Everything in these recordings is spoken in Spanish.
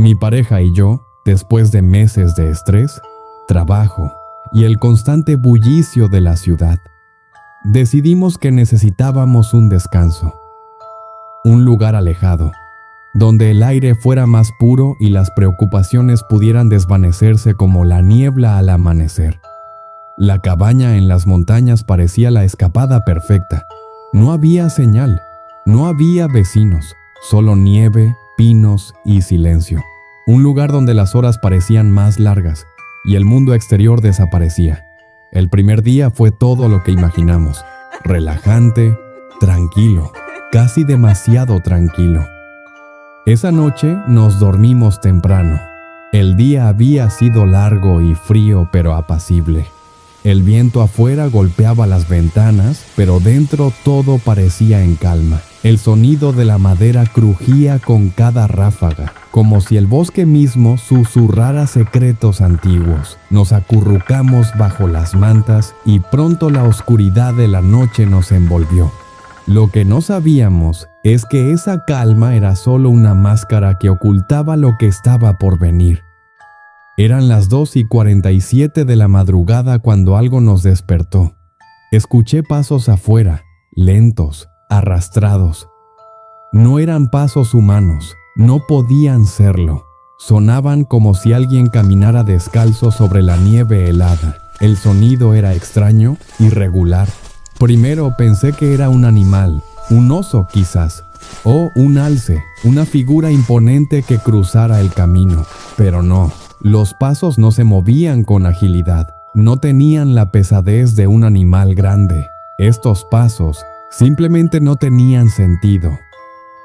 Mi pareja y yo, después de meses de estrés, trabajo y el constante bullicio de la ciudad, decidimos que necesitábamos un descanso, un lugar alejado, donde el aire fuera más puro y las preocupaciones pudieran desvanecerse como la niebla al amanecer. La cabaña en las montañas parecía la escapada perfecta. No había señal, no había vecinos, solo nieve, pinos y silencio. Un lugar donde las horas parecían más largas y el mundo exterior desaparecía. El primer día fue todo lo que imaginamos, relajante, tranquilo, casi demasiado tranquilo. Esa noche nos dormimos temprano. El día había sido largo y frío pero apacible. El viento afuera golpeaba las ventanas, pero dentro todo parecía en calma. El sonido de la madera crujía con cada ráfaga, como si el bosque mismo susurrara secretos antiguos. Nos acurrucamos bajo las mantas y pronto la oscuridad de la noche nos envolvió. Lo que no sabíamos es que esa calma era solo una máscara que ocultaba lo que estaba por venir. Eran las 2:47 de la madrugada cuando algo nos despertó. Escuché pasos afuera, lentos, arrastrados. No eran pasos humanos, no podían serlo. Sonaban como si alguien caminara descalzo sobre la nieve helada. El sonido era extraño, irregular. Primero pensé que era un animal, un oso quizás, o un alce, una figura imponente que cruzara el camino, pero no. Los pasos no se movían con agilidad, no tenían la pesadez de un animal grande. Estos pasos simplemente no tenían sentido.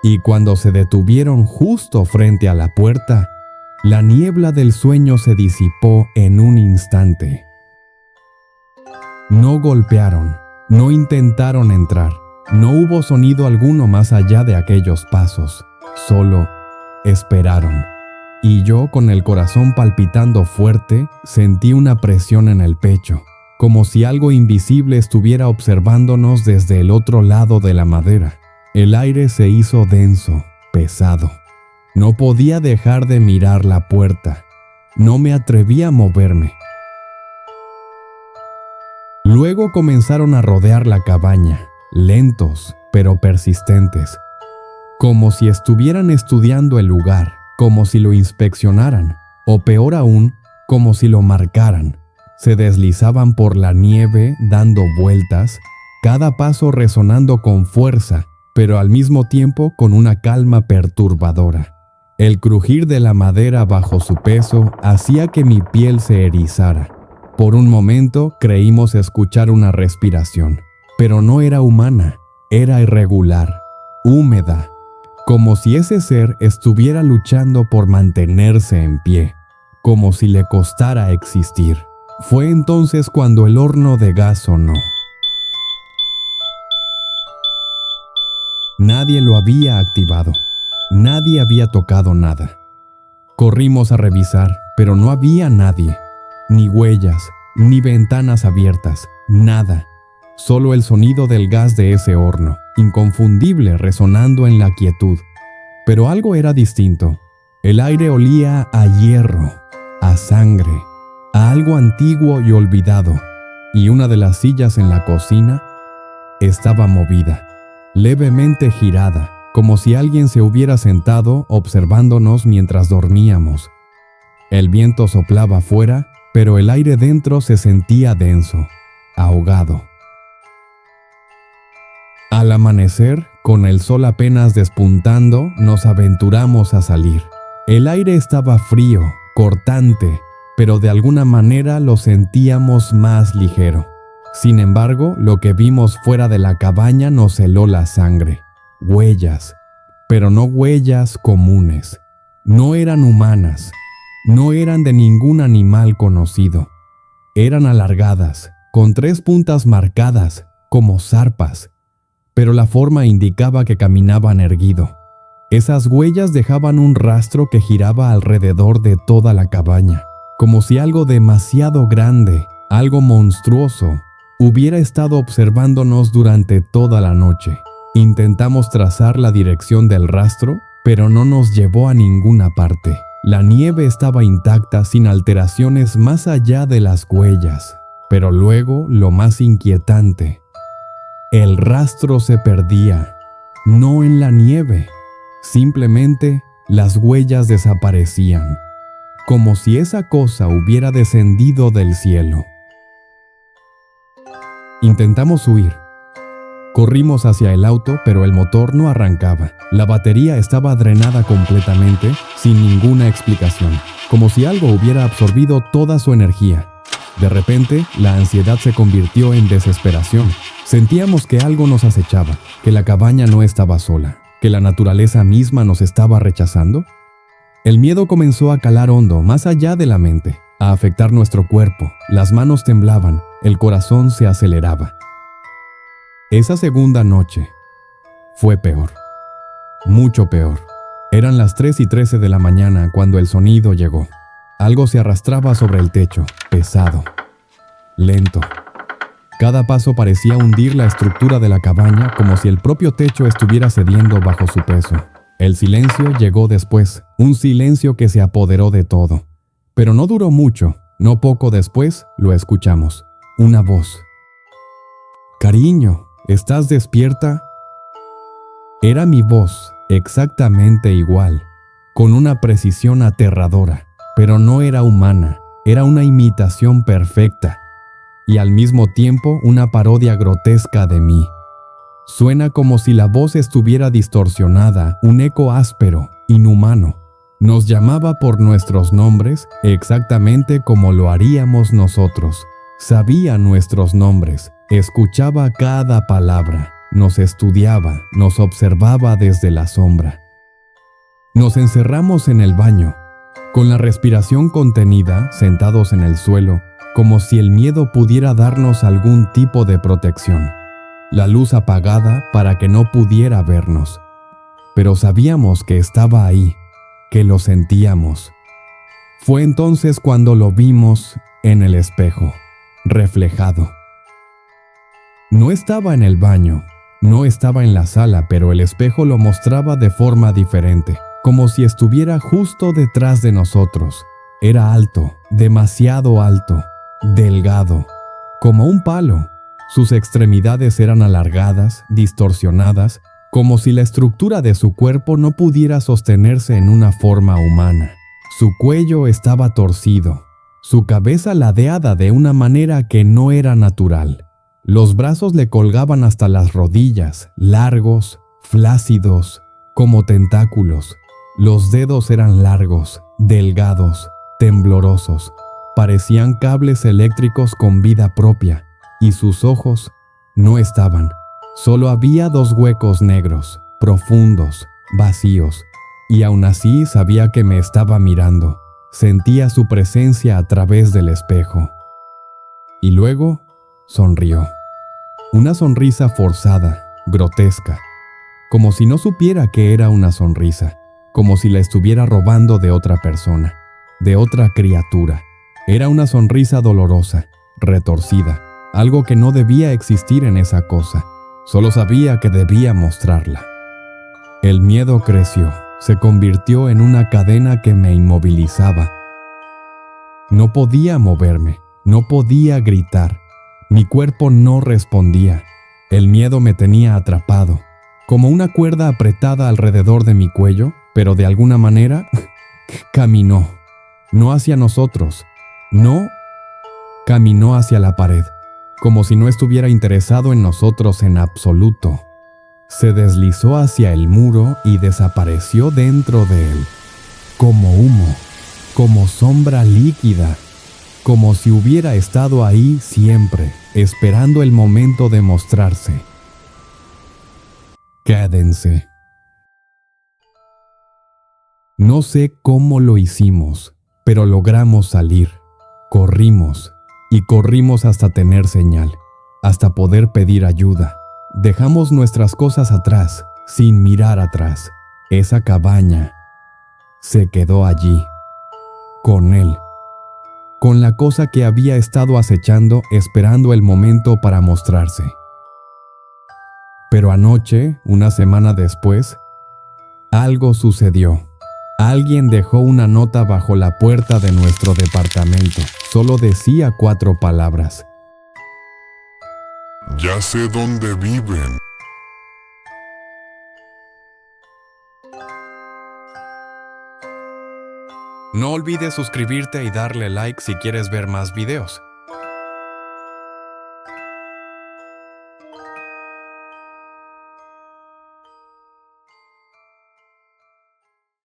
Y cuando se detuvieron justo frente a la puerta, la niebla del sueño se disipó en un instante. No golpearon, no intentaron entrar, no hubo sonido alguno más allá de aquellos pasos, solo esperaron. Y yo, con el corazón palpitando fuerte, sentí una presión en el pecho, como si algo invisible estuviera observándonos desde el otro lado de la madera. El aire se hizo denso, pesado. No podía dejar de mirar la puerta. No me atreví a moverme. Luego comenzaron a rodear la cabaña, lentos, pero persistentes, como si estuvieran estudiando el lugar. Como si lo inspeccionaran, o peor aún, como si lo marcaran. Se deslizaban por la nieve dando vueltas, cada paso resonando con fuerza, pero al mismo tiempo con una calma perturbadora. El crujir de la madera bajo su peso hacía que mi piel se erizara. Por un momento creímos escuchar una respiración, pero no era humana, era irregular, húmeda, como si ese ser estuviera luchando por mantenerse en pie, como si le costara existir. Fue entonces cuando el horno de gas sonó. Nadie lo había activado, nadie había tocado nada. Corrimos a revisar, pero no había nadie, ni huellas, ni ventanas abiertas, nada. Solo el sonido del gas de ese horno, inconfundible, resonando en la quietud. Pero algo era distinto. El aire olía a hierro, a sangre, a algo antiguo y olvidado. Y una de las sillas en la cocina estaba movida, levemente girada, como si alguien se hubiera sentado observándonos mientras dormíamos. El viento soplaba afuera, pero el aire dentro se sentía denso, ahogado. Al amanecer, con el sol apenas despuntando, nos aventuramos a salir. El aire estaba frío, cortante, pero de alguna manera lo sentíamos más ligero. Sin embargo, lo que vimos fuera de la cabaña nos heló la sangre. Huellas, pero no huellas comunes. No eran humanas, no eran de ningún animal conocido. Eran alargadas, con 3 puntas marcadas, como zarpas. Pero la forma indicaba que caminaban erguido. Esas huellas dejaban un rastro que giraba alrededor de toda la cabaña, como si algo demasiado grande, algo monstruoso, hubiera estado observándonos durante toda la noche. Intentamos trazar la dirección del rastro, pero no nos llevó a ninguna parte. La nieve estaba intacta sin alteraciones más allá de las huellas, pero luego lo más inquietante, el rastro se perdía, no en la nieve, simplemente las huellas desaparecían, como si esa cosa hubiera descendido del cielo. Intentamos huir. Corrimos hacia el auto, pero el motor no arrancaba. La batería estaba drenada completamente, sin ninguna explicación, como si algo hubiera absorbido toda su energía. De repente, la ansiedad se convirtió en desesperación. Sentíamos que algo nos acechaba, que la cabaña no estaba sola, que la naturaleza misma nos estaba rechazando. El miedo comenzó a calar hondo, más allá de la mente, a afectar nuestro cuerpo. Las manos temblaban, el corazón se aceleraba. Esa segunda noche fue peor, mucho peor. Eran las 3:13 de la mañana cuando el sonido llegó. Algo se arrastraba sobre el techo, pesado, lento. Cada paso parecía hundir la estructura de la cabaña como si el propio techo estuviera cediendo bajo su peso. El silencio llegó después, un silencio que se apoderó de todo. Pero no duró mucho, no poco después lo escuchamos. Una voz. «Cariño, ¿estás despierta?» Era mi voz, exactamente igual, con una precisión aterradora, pero no era humana, era una imitación perfecta, y al mismo tiempo una parodia grotesca de mí. Suena como si la voz estuviera distorsionada, un eco áspero, inhumano. Nos llamaba por nuestros nombres exactamente como lo haríamos nosotros. Sabía nuestros nombres, escuchaba cada palabra, nos estudiaba, nos observaba desde la sombra. Nos encerramos en el baño, con la respiración contenida, sentados en el suelo, como si el miedo pudiera darnos algún tipo de protección. La luz apagada para que no pudiera vernos. Pero sabíamos que estaba ahí, que lo sentíamos. Fue entonces cuando lo vimos en el espejo, reflejado. No estaba en el baño, no estaba en la sala, pero el espejo lo mostraba de forma diferente, como si estuviera justo detrás de nosotros. Era alto, demasiado alto, delgado, como un palo. Sus extremidades eran alargadas, distorsionadas, como si la estructura de su cuerpo no pudiera sostenerse en una forma humana. Su cuello estaba torcido, su cabeza ladeada de una manera que no era natural. Los brazos le colgaban hasta las rodillas, largos, flácidos, como tentáculos. Los dedos eran largos, delgados, temblorosos. Parecían cables eléctricos con vida propia, y sus ojos no estaban. Solo había 2 huecos negros, profundos, vacíos, y aún así sabía que me estaba mirando. Sentía su presencia a través del espejo. Y luego sonrió. Una sonrisa forzada, grotesca, como si no supiera que era una sonrisa, como si la estuviera robando de otra persona, de otra criatura. Era una sonrisa dolorosa, retorcida, algo que no debía existir en esa cosa. Solo sabía que debía mostrarla. El miedo creció, se convirtió en una cadena que me inmovilizaba. No podía moverme, no podía gritar. Mi cuerpo no respondía. El miedo me tenía atrapado, como una cuerda apretada alrededor de mi cuello, pero de alguna manera caminó. No hacia nosotros, no, caminó hacia la pared, como si no estuviera interesado en nosotros en absoluto. Se deslizó hacia el muro y desapareció dentro de él, como humo, como sombra líquida, como si hubiera estado ahí siempre, esperando el momento de mostrarse. Quédense. No sé cómo lo hicimos, pero logramos salir. Corrimos, y corrimos hasta tener señal, hasta poder pedir ayuda. Dejamos nuestras cosas atrás, sin mirar atrás. Esa cabaña se quedó allí, con él, con la cosa que había estado acechando, esperando el momento para mostrarse. Pero anoche, una semana después, Algo sucedió. Alguien dejó una nota bajo la puerta de nuestro departamento. Solo decía 4 palabras. Ya sé dónde viven. No olvides suscribirte y darle like si quieres ver más videos.